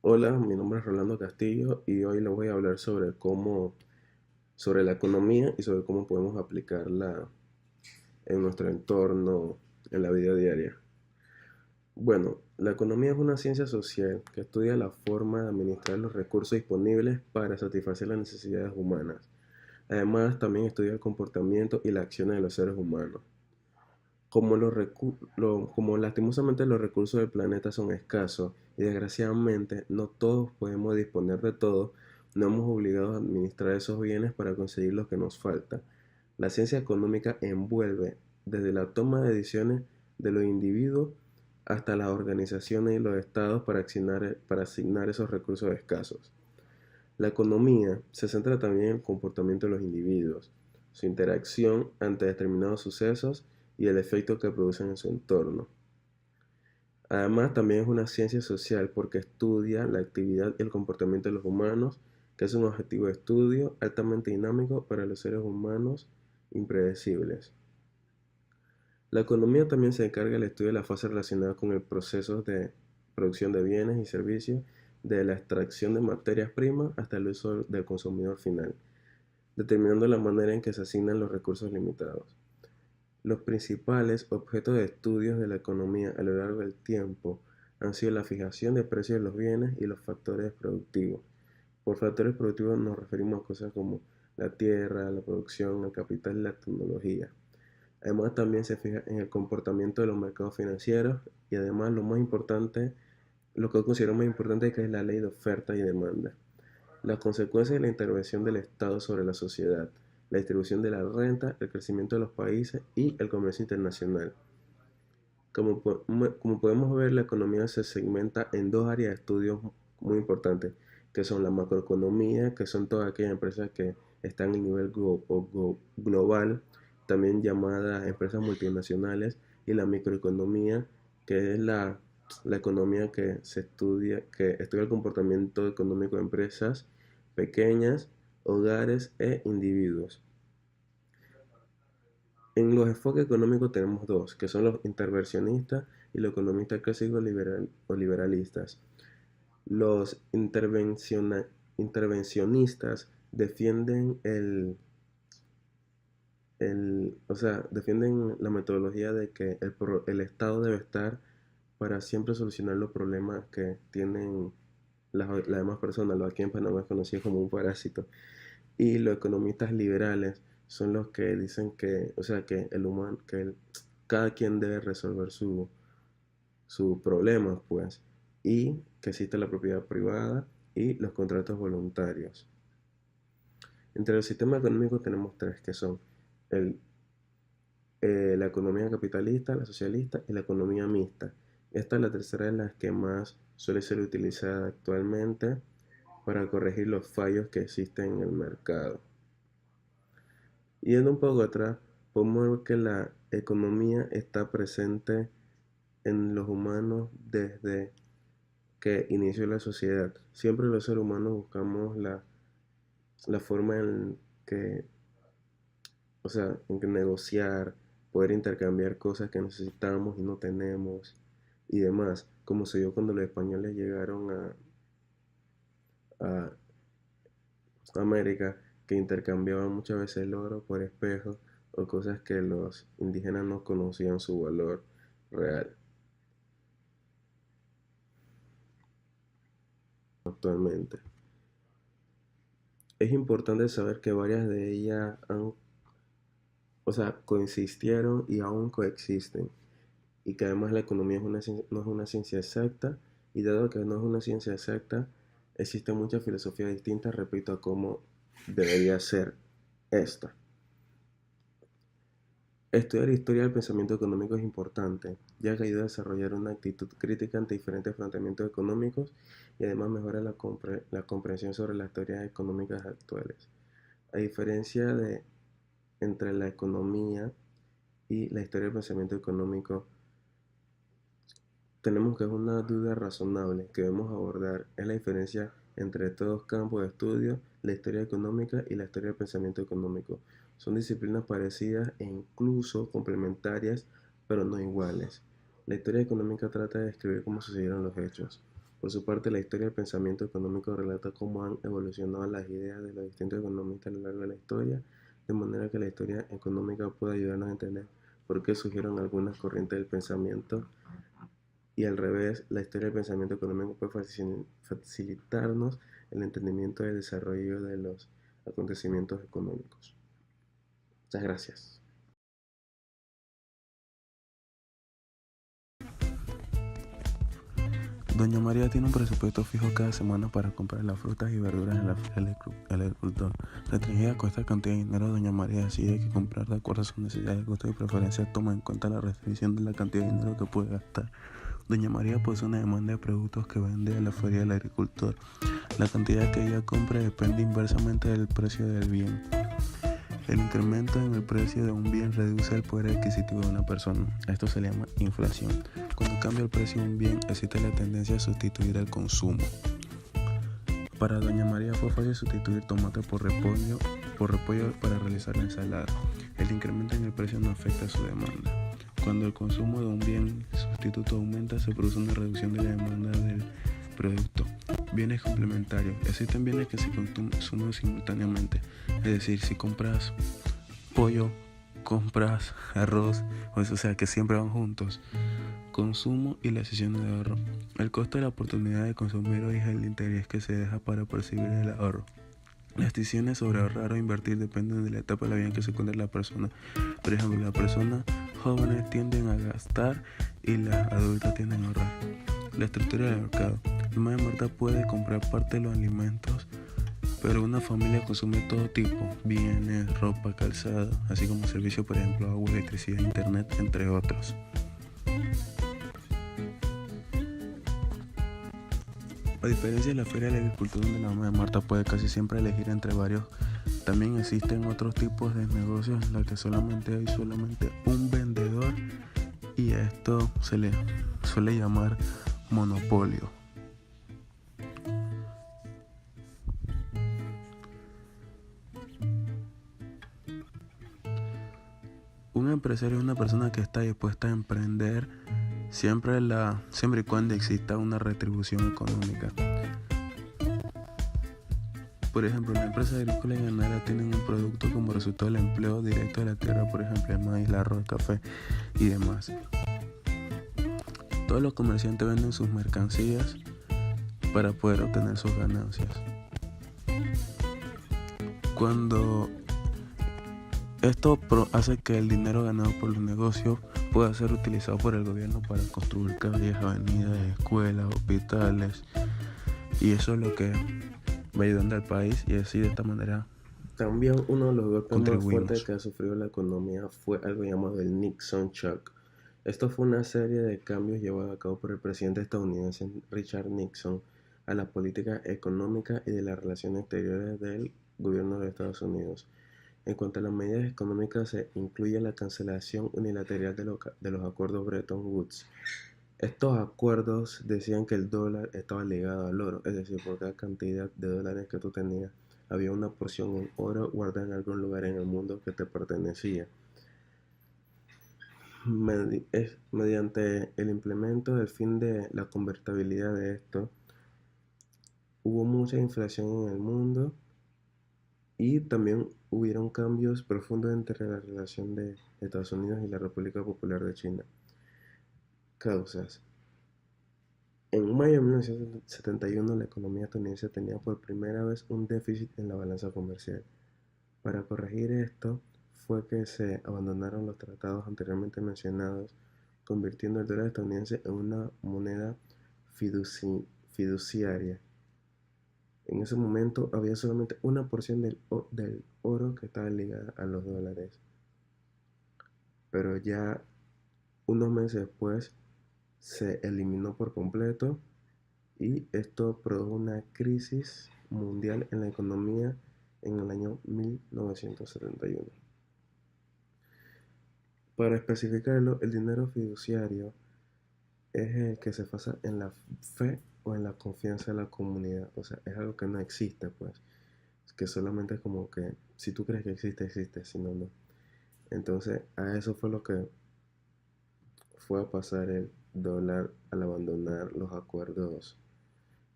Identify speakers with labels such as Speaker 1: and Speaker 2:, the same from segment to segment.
Speaker 1: Hola, mi nombre es Rolando Castillo y hoy les voy a hablar sobre la economía y sobre cómo podemos aplicarla en nuestro entorno, en la vida diaria. Bueno, la economía es una ciencia social que estudia la forma de administrar los recursos disponibles para satisfacer las necesidades humanas. Además, también estudia el comportamiento y las acciones de los seres humanos. Como lastimosamente los recursos del planeta son escasos y desgraciadamente no todos podemos disponer de todo, no hemos obligado a administrar esos bienes para conseguir lo que nos falta. La ciencia económica envuelve desde la toma de decisiones de los individuos hasta las organizaciones y los estados para asignar esos recursos escasos. La economía se centra también en el comportamiento de los individuos, su interacción ante determinados sucesos y el efecto que producen en su entorno. Además, también es una ciencia social porque estudia la actividad y el comportamiento de los humanos, que es un objetivo de estudio altamente dinámico para los seres humanos impredecibles. La economía también se encarga del estudio de la fase relacionada con el proceso de producción de bienes y servicios, de la extracción de materias primas hasta el uso del consumidor final, determinando la manera en que se asignan los recursos limitados. Los principales objetos de estudios de la economía a lo largo del tiempo han sido la fijación de precios de los bienes y los factores productivos. Por factores productivos nos referimos a cosas como la tierra, la producción, el capital y la tecnología. Además también se fija en el comportamiento de los mercados financieros y además lo que considero más importante que es la ley de oferta y demanda. Las consecuencias de la intervención del Estado sobre la sociedad, la distribución de la renta, el crecimiento de los países y el comercio internacional. Como podemos ver, la economía se segmenta en dos áreas de estudios muy importantes, que son la macroeconomía, que son todas aquellas empresas que están a nivel global, también llamadas empresas multinacionales, y la microeconomía, que es la economía que estudia el comportamiento económico de empresas pequeñas, hogares e individuos. En los enfoques económicos tenemos dos, que son los intervencionistas y los economistas clásicos o liberalistas. Los intervencionistas defienden defienden la metodología de que el Estado debe estar para siempre solucionar los problemas que tienen las demás personas, lo aquí en Panamá es conocido como un parásito. Y los economistas liberales son los que dicen que, o sea, que el humano, cada quien debe resolver sus problemas, pues, y que existe la propiedad privada y los contratos voluntarios. Entre los sistemas económicos tenemos tres, que son el, la economía capitalista, la socialista y la economía mixta. Esta es la tercera de las que más suele ser utilizada actualmente para corregir los fallos que existen en el mercado. Yendo un poco atrás, podemos ver que la economía está presente en los humanos desde que inició la sociedad. Siempre los seres humanos buscamos la forma en que, en que negociar, poder intercambiar cosas que necesitamos y no tenemos y demás, como se dio cuando los españoles llegaron a América, que intercambiaban muchas veces el oro por espejos o cosas que los indígenas no conocían su valor real actualmente. Es importante saber que varias de ellas coexistieron y aún coexisten, y que además la economía no es una ciencia exacta, y dado que no es una ciencia exacta, existen muchas filosofías distintas respecto a cómo debería ser esta. Estudiar historia del pensamiento económico es importante, ya que ayuda a desarrollar una actitud crítica ante diferentes planteamientos económicos y además mejora la comprensión sobre las teorías económicas actuales. A diferencia de entre la economía y la historia del pensamiento económico, tenemos que es una duda razonable que debemos abordar. Es la diferencia entre estos dos campos de estudio, la historia económica y la historia del pensamiento económico. Son disciplinas parecidas e incluso complementarias, pero no iguales. La historia económica trata de describir cómo sucedieron los hechos. Por su parte, la historia del pensamiento económico relata cómo han evolucionado las ideas de los distintos economistas a lo largo de la historia, de manera que la historia económica puede ayudarnos a entender por qué surgieron algunas corrientes del pensamiento y al revés, la historia del pensamiento económico puede facilitarnos el entendimiento del desarrollo de los acontecimientos económicos. Muchas gracias.
Speaker 2: Doña María tiene un presupuesto fijo cada semana para comprar las frutas y verduras en la feria del agricultor. Restringida con esta cantidad de dinero, Doña María decide que comprar de acuerdo a sus necesidades, gustos y preferencias toma en cuenta la restricción de la cantidad de dinero que puede gastar. Doña María posee una demanda de productos que vende a la feria del agricultor. La cantidad que ella compra depende inversamente del precio del bien. El incremento en el precio de un bien reduce el poder adquisitivo de una persona. Esto se le llama inflación. Cuando cambia el precio de un bien, existe la tendencia a sustituir el consumo. Para Doña María fue fácil sustituir tomate por repollo para realizar la ensalada. El incremento en el precio no afecta a su demanda. Cuando el consumo de un bien sustituto aumenta, se produce una reducción de la demanda del producto. Bienes complementarios. Existen bienes que se consumen simultáneamente. Es decir, si compras pollo, compras arroz, o sea que siempre van juntos. Consumo y las decisiones de ahorro. El costo de la oportunidad de consumir hoy es el interés que se deja para percibir el ahorro. Las decisiones sobre ahorrar o invertir dependen de la etapa de la vida en que se encuentra la persona. Por ejemplo, las personas jóvenes tienden a gastar y las adultas tienden a ahorrar. La estructura del mercado. El Madre Marta puede comprar parte de los alimentos, pero una familia consume todo tipo, bienes, ropa, calzado, así como servicios, por ejemplo, agua, electricidad, internet, entre otros. A diferencia de la feria del agricultor donde la mamá de Marta puede casi siempre elegir entre varios, también existen otros tipos de negocios en los que solamente hay un vendedor y a esto se le suele llamar monopolio. Un empresario es una persona que está dispuesta a emprender siempre y cuando exista una retribución económica. Por ejemplo, la empresa agrícola y ganadera tienen un producto como resultado del empleo directo de la tierra, por ejemplo, el maíz, el arroz, el café y demás. Todos los comerciantes venden sus mercancías para poder obtener sus ganancias. Cuando esto hace que el dinero ganado por los negocios pueda ser utilizado por el gobierno para construir calles, avenidas, escuelas, hospitales, y eso es lo que va ayudando al país, y así de esta manera
Speaker 1: También uno de los golpes más fuertes
Speaker 2: contribuimos.
Speaker 1: que ha sufrido la economía fue algo llamado el Nixon Shock. Esto fue una serie de cambios llevados a cabo por el presidente estadounidense Richard Nixon a la política económica y de las relaciones exteriores del gobierno de Estados Unidos. En cuanto a las medidas económicas, se incluye la cancelación unilateral de los acuerdos Bretton Woods. Estos acuerdos decían que el dólar estaba ligado al oro, es decir, por cada cantidad de dólares que tú tenías, había una porción en oro guardada en algún lugar en el mundo que te pertenecía. Mediante el implemento del fin de la convertibilidad de esto, hubo mucha inflación en el mundo y también hubieron cambios profundos entre la relación de Estados Unidos y la República Popular de China. Causas. En mayo de 1971, la economía estadounidense tenía por primera vez un déficit en la balanza comercial. Para corregir esto, fue que se abandonaron los tratados anteriormente mencionados, convirtiendo el dólar estadounidense en una moneda fiduciaria. En ese momento había solamente una porción del oro que estaba ligada a los dólares. Pero ya unos meses después se eliminó por completo y esto produjo una crisis mundial en la economía en el año 1971. Para especificarlo, el dinero fiduciario es el que se basa en la fe o en la confianza de la comunidad. O sea, es algo que no existe, pues. Es que solamente es como que si tú crees que existe, existe, si no, no. Entonces, a eso fue lo que fue a pasar el dólar al abandonar los acuerdos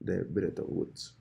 Speaker 1: de Bretton Woods.